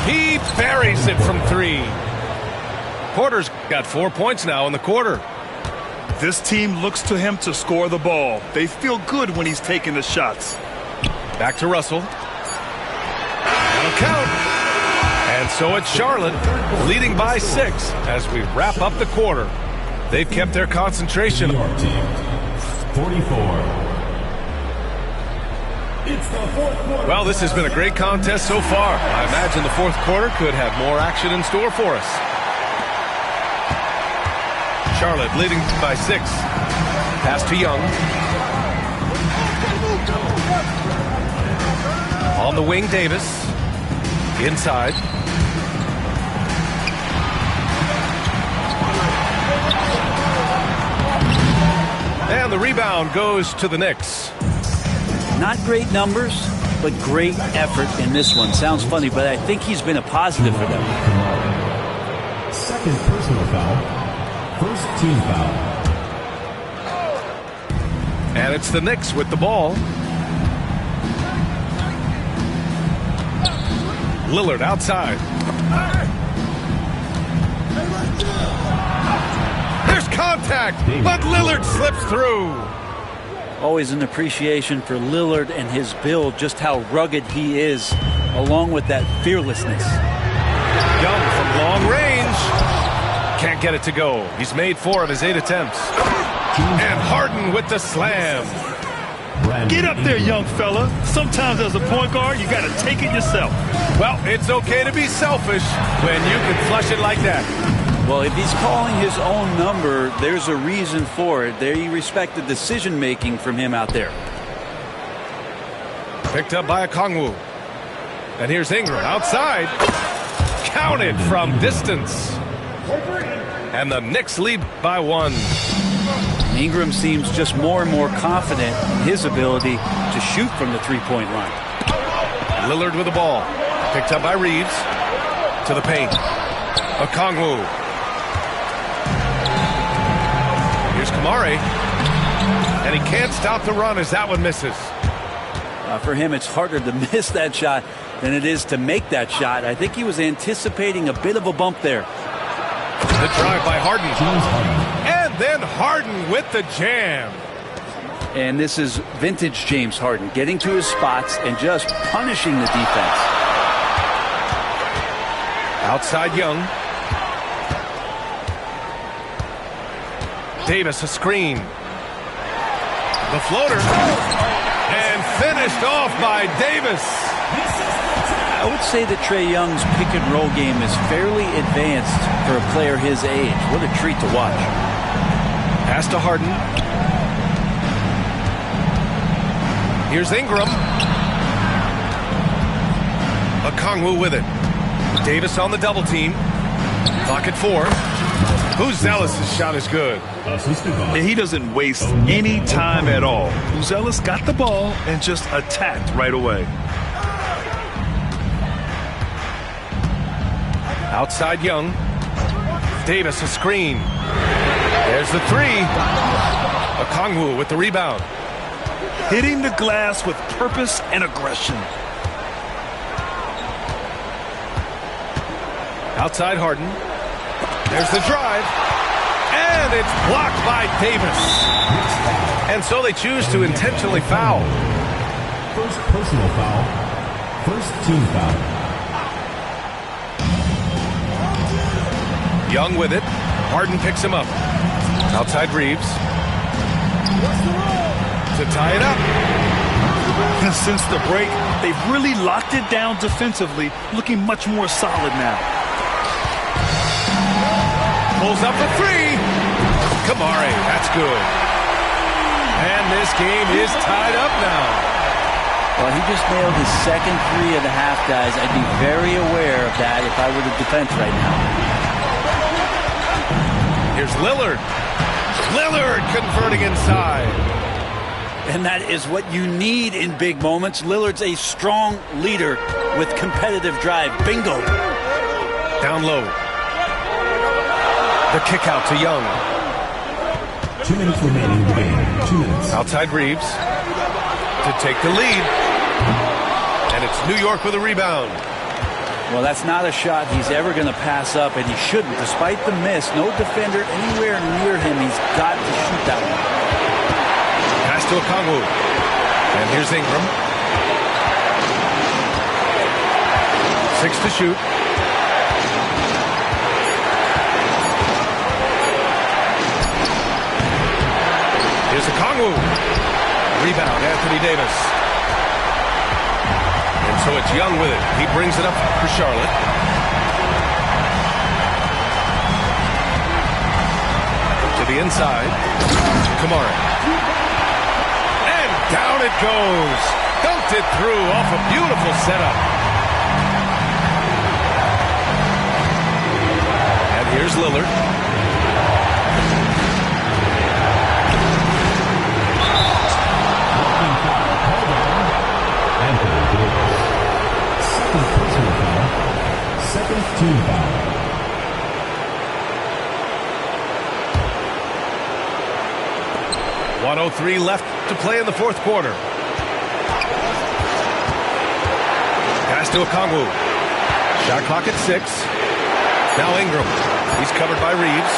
He buries it from 3. Porter's got 4 points now in the quarter. This team looks to him to score the ball. They feel good when he's taking the shots. Back to Russell. That'll count. And so it's Charlotte leading by 6 as we wrap up the quarter. They've kept their concentration. New York team. 44. Well, this has been a great contest so far. I imagine the fourth quarter could have more action in store for us. Charlotte leading by 6. Pass to Young. On the wing, Davis. Inside. And the rebound goes to the Knicks. Not great numbers, but great effort in this one. Sounds funny, but I think he's been a positive for them. Second personal foul. First team foul. And it's the Knicks with the ball. Lillard outside. There's contact, but Lillard slips through. Always an appreciation for Lillard and his build, just how rugged he is, along with that fearlessness. Young from long range. Can't get it to go. He's made 4 of his 8 attempts. And Harden with the slam. Get up there, young fella. Sometimes as a point guard, you got to take it yourself. Well, it's okay to be selfish when you can flush it like that. Well, if he's calling his own number, there's a reason for it. They respect the decision-making from him out there. Picked up by Okongwu. And here's Ingram outside. Counted from distance. And the Knicks lead by 1. Ingram seems just more and more confident in his ability to shoot from the three-point line. Lillard with the ball. Picked up by Reeves. To the paint. Okongwu. Here's Kamari. And he can't stop the run as that one misses. For him, it's harder to miss that shot than it is to make that shot. I think he was anticipating a bit of a bump there. The drive by Harden. And then Harden with the jam. And this is vintage James Harden, getting to his spots and just punishing the defense. Outside Young. Davis a screen. The floater. And finished off by Davis. I would say that Trae Young's pick and roll game is fairly advanced for a player his age. What a treat to watch. Pass to Harden. Here's Ingram. Okongwu with it. Davis on the double team. Clock at 4. Uzelis' shot is good. And he doesn't waste any time at all. Uzelis got the ball and just attacked right away. Outside Young. Davis a screen. There's the 3. Okongwu with the rebound. Hitting the glass with purpose and aggression. Outside Harden. There's the drive. And it's blocked by Davis. And so they choose to intentionally foul. First personal foul. First team foul. Young with it. Harden picks him up. Outside Reeves. To tie it up. Since the break, they've really locked it down defensively, looking much more solid now. Pulls up for 3. Kamari, that's good. And this game is tied up now. Well, he just nailed his second 3 of the half, guys. I'd be very aware of that if I were the defense right now. Here's Lillard. Lillard converting inside. And that is what you need in big moments. Lillard's a strong leader with competitive drive. Bingo. Down low. The kick out to Young. 2 minutes remaining in the game. 2 minutes. Outside Reeves to take the lead. And it's New York with a rebound. Well, that's not a shot he's ever going to pass up, and he shouldn't. Despite the miss, no defender anywhere near him. He's got to shoot that one. Pass to Okongwu. And here's Ingram. 6 to shoot. Here's Okongwu. Rebound, Anthony Davis. And so it's Young with it. He brings it up for Charlotte. To the inside. Kamari. And down it goes. Dunked it through off a beautiful setup. And here's Lillard. Second personal foul. Second team foul. .103 left to play in the fourth quarter. Pass to Okongwu. Shot clock at 6. Now Ingram. He's covered by Reeves.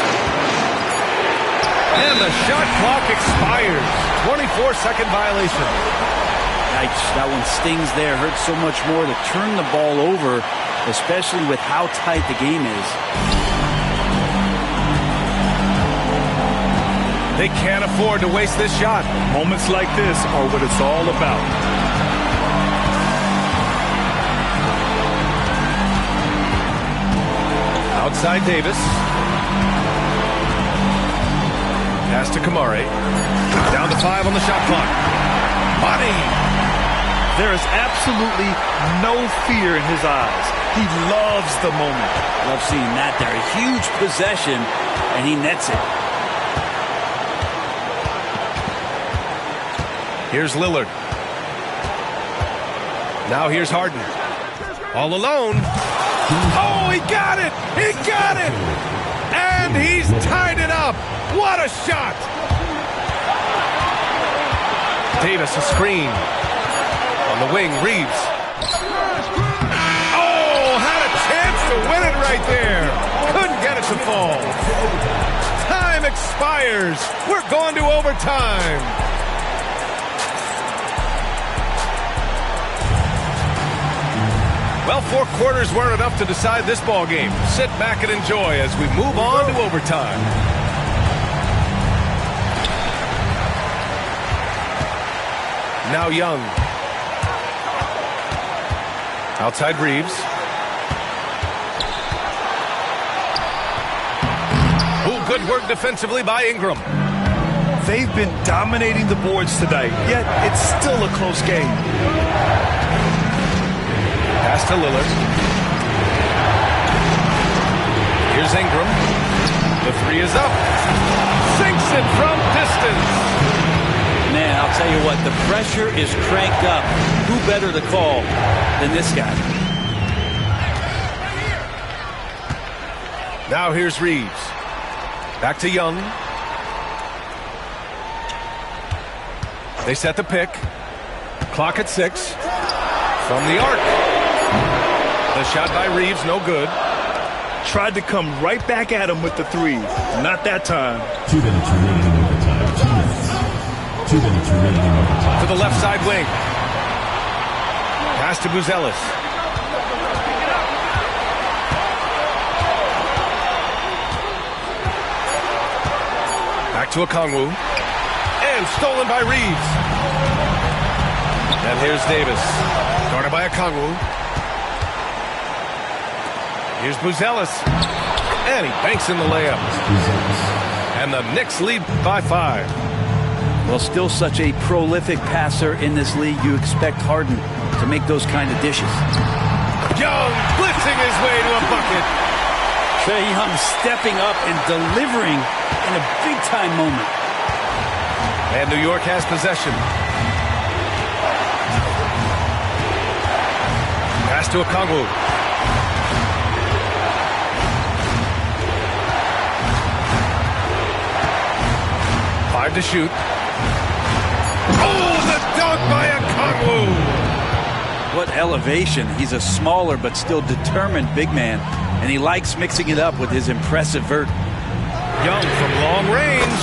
And the shot clock expires. 24-second violation. Yikes, that one stings there. Hurts so much more to turn the ball over, especially with how tight the game is. They can't afford to waste this shot. Moments like this are what it's all about. Outside Davis. Pass to Kamari. Down to 5 on the shot clock. Money. There is absolutely no fear in his eyes. He loves the moment. Love seeing that there. A huge possession, and he nets it. Here's Lillard. Now here's Harden. All alone. Oh, he got it! He got it! And he's tied it up. What a shot! Davis a screen. On the wing, Reeves. Oh, had a chance to win it right there. Couldn't get it to fall. Time expires. We're going to overtime. Well, 4 quarters weren't enough to decide this ball game. Sit back and enjoy as we move on to overtime. Now Young. Outside Reeves. Oh, good work defensively by Ingram. They've been dominating the boards tonight, yet it's still a close game. Pass to Lillard. Here's Ingram. The 3 is up. Sinks it from distance. Man, I'll tell you what, the pressure is cranked up. Who better to call than this guy? Now here's Reeves. Back to Young. They set the pick. Clock at 6. From the arc. The shot by Reeves, no good. Tried to come right back at him with the 3. Not that time. 2 minutes remaining in overtime. 2 minutes. 2 minutes remaining in overtime. To the left side wing. Pass to Buzelis. Back to Okongwu. And stolen by Reeves. And here's Davis. Guarded by Okongwu. Here's Buzelis. And he banks in the layup. And the Knicks lead by 5. Well, still such a prolific passer in this league. You expect Harden to make those kind of dishes. Young blitzing his way to a bucket. Trae Young stepping up and delivering in a big-time moment. And New York has possession. Pass to Okongwu. 5 to shoot. Oh, the dunk by Okongwu. What elevation. He's a smaller but still determined big man, and he likes mixing it up with his impressive vert. Young from long range.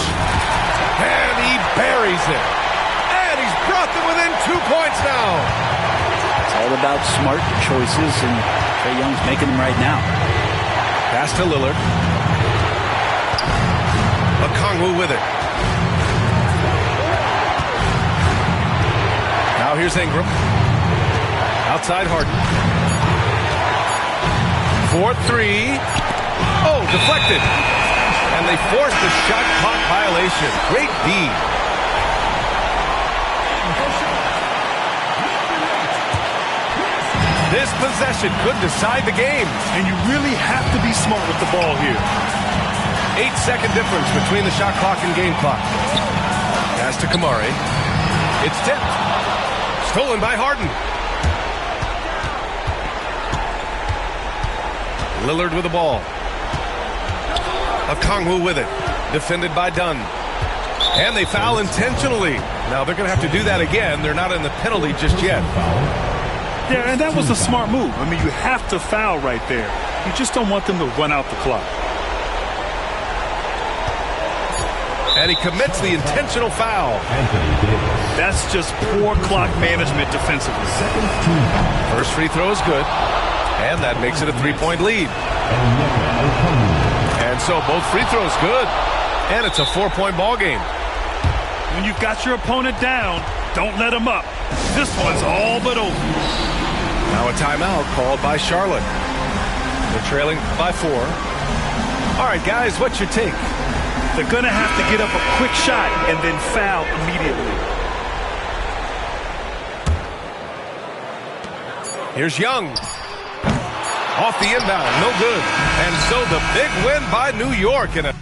And he buries it. And he's brought them within 2 points now. It's all about smart choices, and Trae Young's making them right now. Pass to Lillard. Okongwu with it. Now here's Ingram. Outside Harden. 4-3. Oh, deflected. And they forced a shot clock violation. Great D. This possession could decide the game. And you really have to be smart with the ball here. 8-second difference between the shot clock and game clock. Pass to Kamari. It's tipped. Stolen by Harden. Lillard with the ball. Okongwu with it. Defended by Dunn. And they foul intentionally. Now they're going to have to do that again. They're not in the penalty just yet. Yeah, and that was a smart move. I mean, you have to foul right there. You just don't want them to run out the clock. And he commits the intentional foul. That's just poor clock management defensively. First free throw is good. And that makes it a 3-point lead. And so both free throws good. And it's a 4-point ball game. When you've got your opponent down, don't let him up. This one's all but over. Now a timeout called by Charlotte. They're trailing by 4. All right, guys, what's your take? They're going to have to get up a quick shot and then foul immediately. Here's Young. Off the inbound, no good. And so the big win by New York in a